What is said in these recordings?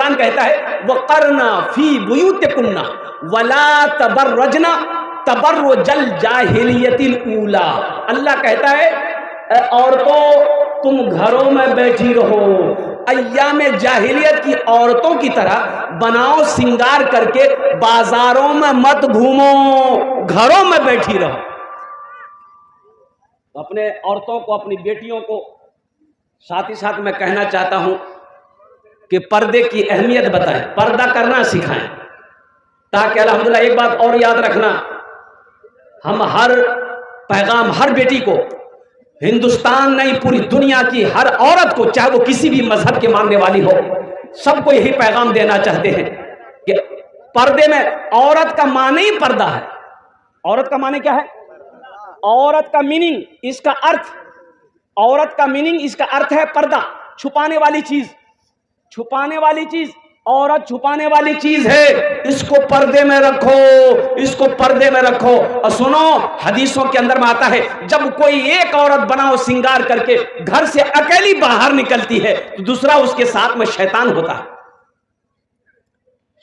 कुरान कहता है वक़रना फी बुयूतिकुन्ना वला तबर्रजना तबर्रुजल जाहिलियतिल ऊला। अल्लाह कहता है औरतों तुम घरों में बैठी रहो, अय्याम जाहिलियत की औरतों की तरह बनाओ श्रृंगार करके, बाजारों में मत घूमो, घरों में बैठी रहो। अपने औरतों को, अपनी बेटियों को साथ ही साथ मैं कहना चाहता हूं कि पर्दे की अहमियत बताएं, पर्दा करना सिखाएं, ताकि अल्हम्दुलिल्लाह एक बात और याद रखना, हम हर पैगाम हर बेटी को, हिंदुस्तान नहीं पूरी दुनिया की हर औरत को, चाहे वो किसी भी मजहब के मानने वाली हो, सबको यही पैगाम देना चाहते हैं कि पर्दे में औरत का माने ही पर्दा है। औरत का माने क्या है? औरत का मीनिंग, इसका अर्थ, औरत का मीनिंग, इसका अर्थ है पर्दा, छुपाने वाली चीज, छुपाने वाली चीज। औरत छुपाने वाली चीज है, इसको पर्दे में रखो, इसको पर्दे में रखो। और सुनो, हदीसों के अंदर में आता है जब कोई एक औरत बनाओ श्रृंगार करके घर से अकेली बाहर निकलती है तो दूसरा उसके साथ में शैतान होता है,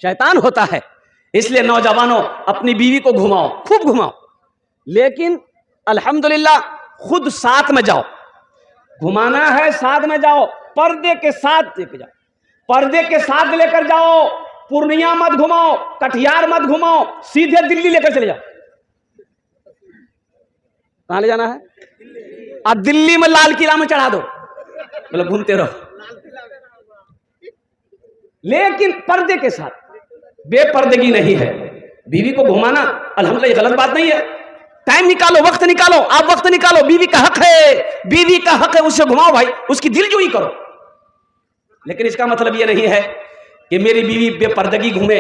शैतान होता है। इसलिए नौजवानों अपनी बीवी को घुमाओ, खूब घुमाओ, लेकिन अल्हम्दुलिल्लाह खुद साथ में जाओ, घुमाना है साथ में जाओ, पर्दे के साथ लेकर जाओ, पर्दे के साथ लेकर जाओ। पूर्णिया मत घुमाओ, कटिहार मत घुमाओ, सीधे दिल्ली लेकर चले जाओ। कहां ले जाना है? अब दिल्ली में लाल किला में चढ़ा दो, मतलब घूमते रहो, लेकिन पर्दे के साथ, बेपर्दगी नहीं है। बीवी को घुमाना अल्हम्दुलिल्लाह ये गलत बात नहीं है, टाइम निकालो, वक्त निकालो, आप वक्त निकालो, बीवी का हक है, बीवी का हक है, उससे घुमाओ भाई, उसकी दिलजोई करो। लेकिन इसका मतलब ये नहीं है कि मेरी बीवी बेपर्दगी घूमे,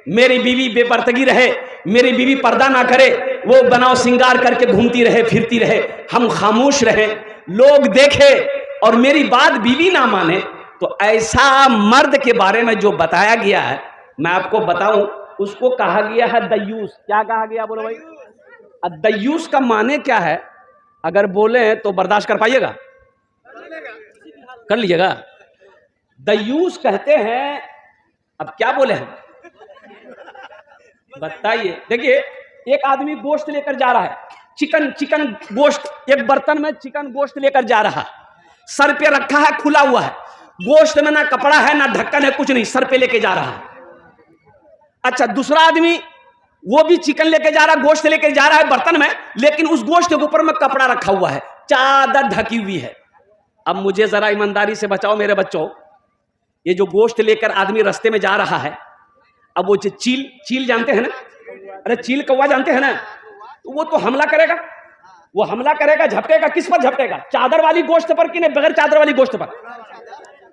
मेरी बीवी बेपर्दगी रहे, मेरी बीवी पर्दा ना करे, वो बनाओ श्रृंगार करके घूमती रहे, फिरती रहे, हम खामोश रहे, लोग देखे और मेरी बात बीवी ना माने। तो ऐसा मर्द के बारे में जो बताया गया है, मैं आपको बताऊं, उसको कहा गया है दयूस। क्या कहा गया बोलो भाई? दयूस का माने क्या है? अगर बोले तो बर्दाश्त कर पाइएगा? कर लीजिएगा। दयूस कहते हैं, अब क्या बोले हम, बताइए। देखिए, एक आदमी गोश्त लेकर जा रहा है, चिकन गोश्त, एक बर्तन में चिकन गोश्त लेकर जा रहा है, सर पे रखा है, खुला हुआ है, गोश्त में ना कपड़ा है ना ढक्कन है, कुछ नहीं, सर पे लेके जा रहा है। अच्छा, दूसरा आदमी वो भी चिकन लेके जा रहा है, गोश्त लेके जा रहा है बर्तन में, लेकिन उस गोश्त के ऊपर में कपड़ा रखा हुआ है, चादर ढकी हुई है। अब मुझे जरा ईमानदारी से बचाओ मेरे बच्चों, ये जो गोश्त लेकर आदमी रास्ते में जा रहा है, अब वो चील जानते हैं ना, अरे चील कौवा जानते हैं ना, तो वो तो हमला करेगा, वो हमला करेगा, झपटेगा, किस पर झपटेगा? चादर वाली गोश्त पर कि नहीं बगैर चादर वाली गोश्त पर?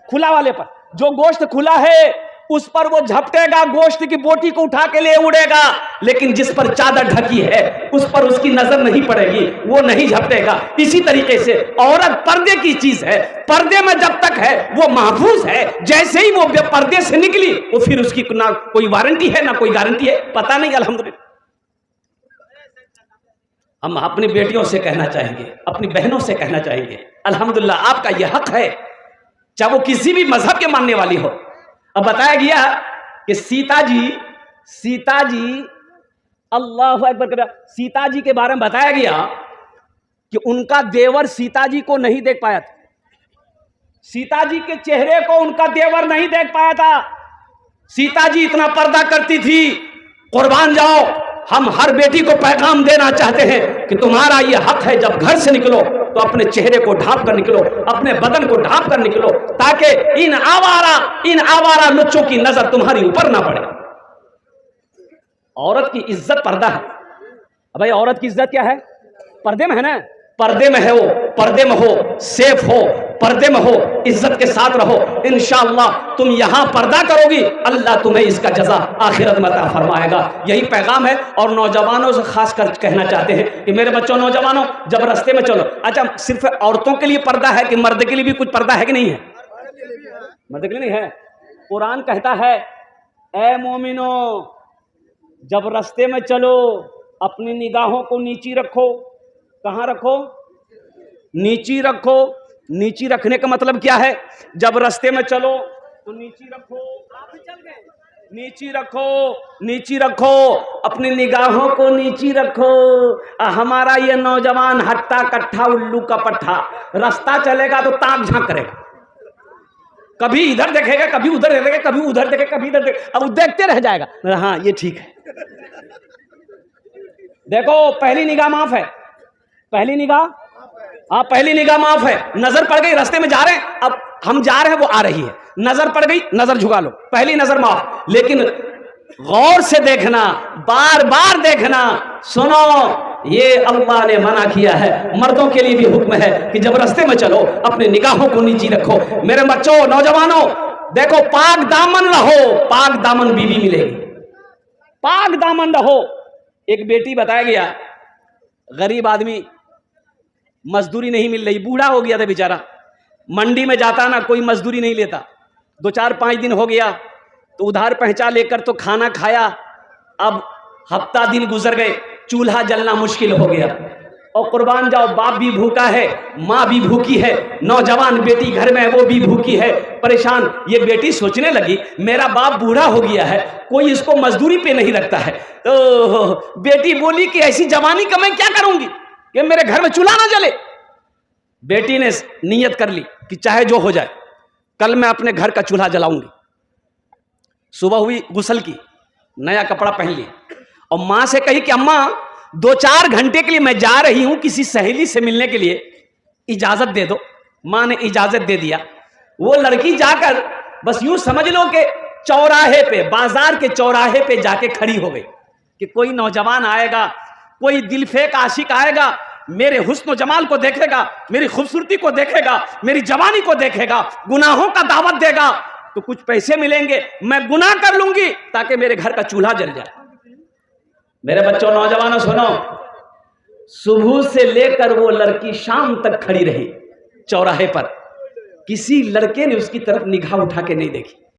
खुला वाले पर। जो गोश्त खुला है उस पर वो झपटेगा, गोश्त की बोटी को उठा के ले उड़ेगा, लेकिन जिस पर चादर ढकी है उस पर उसकी नजर नहीं पड़ेगी, वो नहीं झपटेगा। इसी तरीके से औरत पर्दे की चीज है, पर्दे में जब तक है वो महफूज है, जैसे ही वो पर्दे से निकली वो फिर उसकी ना कोई वारंटी है ना कोई गारंटी है, पता नहीं। अल्हम्दुलिल्लाह हम अपनी बेटियों से कहना चाहेंगे, अपनी बहनों से कहना चाहेंगे, अल्हम्दुलिल्लाह आपका यह हक है, चाहे वो किसी भी मजहब के मानने वाली हो। अब बताया गया कि सीता जी अल्लाह अकबर, सीता जी के बारे में बताया गया कि उनका देवर सीता जी को नहीं देख पाया था, सीता जी के चेहरे को उनका देवर नहीं देख पाया था। सीता जी इतना पर्दा करती थी, कुर्बान जाओ। हम हर बेटी को पैगाम देना चाहते हैं कि तुम्हारा ये हक है, जब घर से निकलो तो अपने चेहरे को ढांप कर निकलो, अपने बदन को ढांप कर निकलो, ताकि इन आवारा लुच्चों की नजर तुम्हारी ऊपर ना पड़े। औरत की इज्जत पर्दा है। अब भाई औरत की इज्जत क्या है? पर्दे में है ना, पर्दे में है वो, पर्दे में हो, सेफ हो, पर्दे में हो, इज्जत के साथ रहो। इंशाअल्लाह तुम यहां पर्दा करोगी, अल्लाह तुम्हें इसका जज़ा आखिरत में अता फरमाएगा। यही पैगाम है। और नौजवानों से खास कर कहना चाहते हैं कि मेरे बच्चों, नौजवानों, जब रास्ते में चलो, अच्छा सिर्फ औरतों के लिए पर्दा है कि मर्द के लिए भी कुछ पर्दा है कि नहीं है? मर्द के लिए नहीं है। कुरान कहता है, ए मोमिनो, जब रास्ते में चलो अपनी निगाहों को नीची रखो। कहां रखो? नीची रखो। नीची रखने का मतलब क्या है? जब रास्ते में चलो तो नीची रखो, आप भी चल गए, नीची रखो, नीची रखो, अपनी निगाहों को नीची रखो। हमारा ये नौजवान हट्टा कट्ठा उल्लू का पट्ठा, रास्ता चलेगा तो ताक झांक करेगा, कभी इधर देखेगा, कभी उधर देखेगा, कभी उधर देखेगा, कभी इधर देखेगा, अब वो देखते रह जाएगा। हाँ ये ठीक है। देखो पहली निगाह माफ है, पहली निगाह, हाँ पहली निगाह माफ है। नजर पड़ गई, रास्ते में जा रहे हैं, अब हम जा रहे हैं, वो आ रही है, नजर पड़ गई, नजर झुका लो, पहली नजर माफ। लेकिन गौर से देखना, बार बार देखना। सुनो, ये अल्लाह ने मना किया है, मर्दों के लिए भी हुक्म है कि जब रास्ते में चलो अपनी निगाहों को नीची रखो। मेरे बच्चों, नौजवानों, देखो पाक दामन रहो, पाक दामन बीवी मिलेगी, पाक दामन रहो। एक बेटी बताया गया, गरीब आदमी, मजदूरी नहीं मिल रही, बूढ़ा हो गया था बेचारा, मंडी में जाता ना, कोई मजदूरी नहीं लेता, 2-4-5 दिन हो गया तो उधार पहचा लेकर तो खाना खाया। अब हफ्ता दिन गुजर गए, चूल्हा जलना मुश्किल हो गया, और कुर्बान जाओ, बाप भी भूखा है, माँ भी भूखी है, नौजवान बेटी घर में है, वो भी भूखी है, परेशान। ये बेटी सोचने लगी, मेरा बाप बूढ़ा हो गया है, कोई इसको मजदूरी पे नहीं रखता है। तो बेटी बोली कि ऐसी जवानी का मैं क्या करूंगी कि मेरे घर में चूल्हा ना जले। बेटी ने नियत कर ली कि चाहे जो हो जाए, कल मैं अपने घर का चूल्हा जलाऊंगी। सुबह हुई, गुस्ल की, नया कपड़ा पहन लिया, और मां से कही कि अम्मा 2-4 घंटे के लिए मैं जा रही हूं किसी सहेली से मिलने के लिए, इजाजत दे दो। मां ने इजाजत दे दिया। वो लड़की जाकर बस यूं समझ लो कि चौराहे पे, बाजार के चौराहे पे जाके खड़ी हो गई कि कोई नौजवान आएगा, कोई दिलफेक आशिक आएगा, मेरे हुस्न जमाल को देखेगा, मेरी खूबसूरती को देखेगा, मेरी जवानी को देखेगा, गुनाहों का दावत देगा, तो कुछ पैसे मिलेंगे, मैं गुनाह कर लूंगी ताकि मेरे घर का चूल्हा जल जाए। मेरे बच्चों, नौजवानों, सुनो, सुबह से लेकर वो लड़की शाम तक खड़ी रही चौराहे पर, किसी लड़के ने उसकी तरफ निगाह उठा के नहीं देखी।